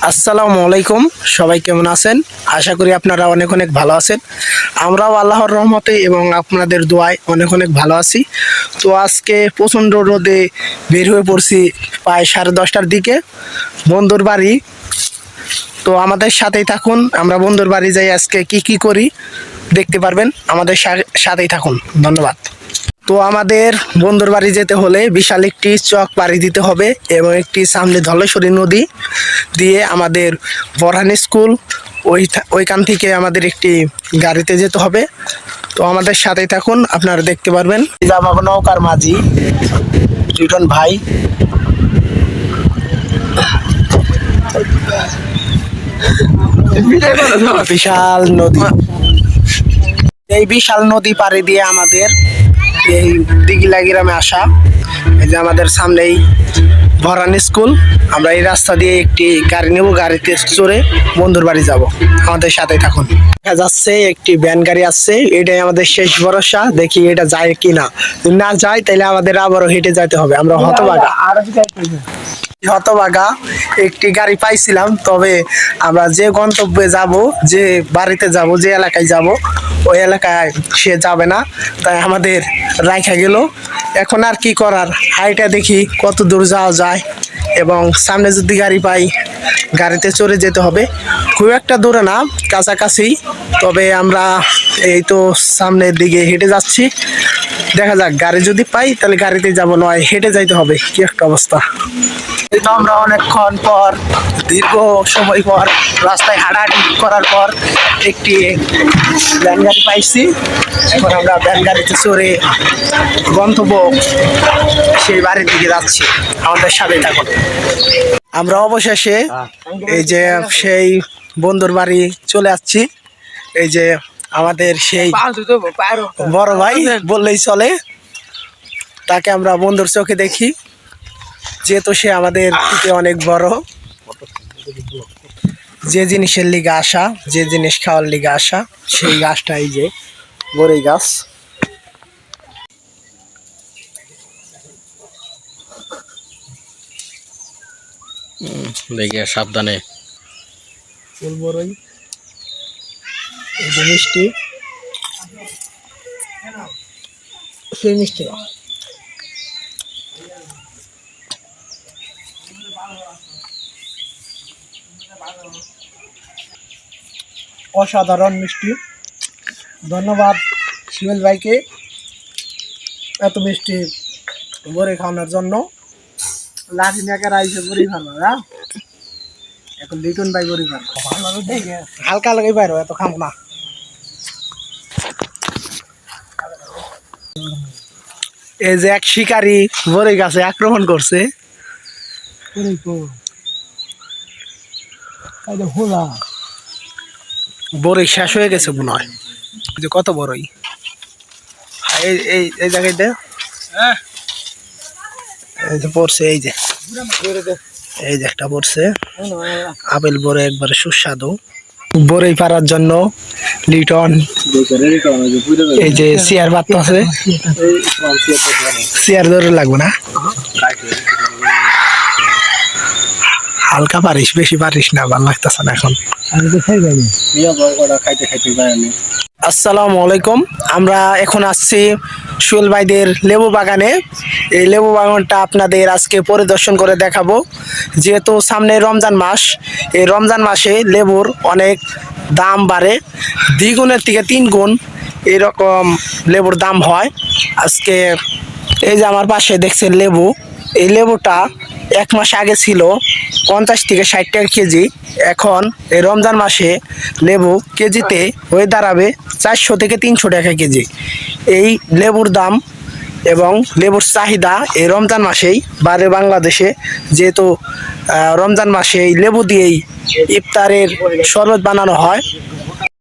আসসালামু আলাইকুম। সবাই কেমন আছেন? আশা করি আপনারা অনেক অনেক ভালো আছেন। আমরাও আল্লাহর রহমতে এবং আপনাদের দোয়ায় অনেক অনেক ভালো আছি। তো আজকে প্রচণ্ড রোদে বের হয়ে পড়ছি প্রায় 10:30টার দিকে বন্ধুর বাড়ি। তো আমাদের সাথেই থাকুন, আমরা বন্ধুর বাড়ি যাই আজকে কি কি করি দেখতে পারবেন। আমাদের সাথেই থাকুন, ধন্যবাদ। তো আমাদের বন্ধুর বাড়ি যেতে হলে বিশাল একটি চক পাড়ি দিতে হবে এবং একটি সামনে ধলেশ্বরী নদী দিয়ে আমাদের বরহান স্কুল ওইখান থেকে আমাদের একটি গাড়িতে যেতে হবে। তো আমাদের সাথেই থাকুন, আপনারা দেখতে পারবেন। আমার নৌকার মাঝি লিটন ভাই। বিশাল নদী, এই বিশাল নদী পাড়ি দিয়ে আমাদের এই দিঘিলা গ্রামে আসা। এই যে আমাদের সামনেই বরহান স্কুল। আমরা এই রাস্তা দিয়ে একটি গাড়ি নেব, গাড়িতে চড়ে বন্ধুর বাড়ি যাব। আমাদের সাথে থাকুন। দেখা যাচ্ছে একটি ভ্যান গাড়ি আসছে, এটাই আমাদের শেষ ভরসা। দেখি এটা যায় কি না, যদি না যায় তাহলে আমাদের আবারও হেঁটে যেতে হবে। আমরা হতভাগা একটি গাড়ি পাইছিলাম, তবে আমরা যে গন্তব্যে যাব, যে বাড়িতে যাব, যে এলাকায় যাব, ওই এলাকায় সে যাবে না, তাই আমাদের রাইখা গেল। এখন আর কি করার, হাইটা দেখি কত দূর যাওয়া যায় এবং সামনে যদি গাড়ি পাই গাড়িতে চড়ে যেতে হবে। খুব একটা দূরে না, কাছাকাছি। তবে আমরা এই তো সামনের দিকে হেঁটে যাচ্ছি, দেখা যাক গাড়ি যদি পাই তাহলে গাড়িতে যাব, নয় হেঁটে যাইতে হবে। কি একটা অবস্থা। এই তো আমরা অনেকক্ষণ পর, দীর্ঘ সময় পর রাস্তায় হাঁটাহাঁটি করার পর একটি ভ্যান গাড়ি পাইছি। এখন আমরা ভ্যান গাড়িতে চড়ে গন্তব্য সেই বাড়ির দিকে যাচ্ছি। আমাদের সাথে থাকুন। আমরা অবশেষে এই যে সেই বন্ধুর বাড়ি চলে যাচ্ছি। এই যে আমাদের সেই বড় ভাই বললেই চলে, তাকে আমরা বন্ধুর চোখে দেখি, যেহেতু সে আমাদের থেকে অনেক বড়। যে জিনিসের লিগে আসা, যে জিনিস খাওয়ার লিগে আসা, সেই গাছটা এই যে বড়ই গাছ। দেখি সাবধানে। ফুল বড়ই, এই যে মিষ্টি, সেই মিষ্টি। অসাধারণ মিষ্টি। ধন্যবাদ শিবেল ভাইকে এত মিষ্টি বড়ি খাওয়ানোর জন্য। লাঠি নাকে রাইছে বড়ি খাওয়ানো, এখন লিটন ভাই বড়ি খাওয়ানো হালকা লাগে বাইরো, এত খাবো না। এই যে এক শিকারী বড়ি গাছে আক্রমণ করছে। বড়ই শেষ হয়ে গেছে মনে হয়। যে কত বড়ই, এই এই এই জায়গাটা এই যে পড়ছে, এই যে এই যে একটা পড়ছে। আপেল বড় একবারে সুস্বাদু। বড়ই পাড়ার জন্য লিটন এই যে চেয়ার পাতা আছে, চেয়ার ধরে লাগবে না। হালকা পারিস, বেশি পারিস না, ভালো লাগতেছে না এখন। আসসালামু আলাইকুম। আমরা এখন আসছি সুয়েল ভাইদের লেবু বাগানে। এই লেবু বাগানটা আপনাদের আজকে পরিদর্শন করে দেখাবো। যেহেতু সামনে রমজান মাস, এই রমজান মাসে লেবুর অনেক দাম বাড়ে, দ্বিগুণের থেকে 3 গুণ এরকম লেবুর দাম হয়। আজকে এই যে আমার পাশে দেখছেন লেবু, এই লেবুটা 1 মাস আগে ছিল 50 থেকে 60 টাকা কেজি। এখন এই রমজান মাসে লেবু কেজিতে হয়ে দাঁড়াবে 400 থেকে 300 টাকা কেজি। এই লেবুর দাম এবং লেবুর চাহিদা এই রমজান মাসেই বাড়ে বাংলাদেশে। যেহেতু রমজান মাসে এই লেবু দিয়েই ইফতারের শরবত বানানো হয়,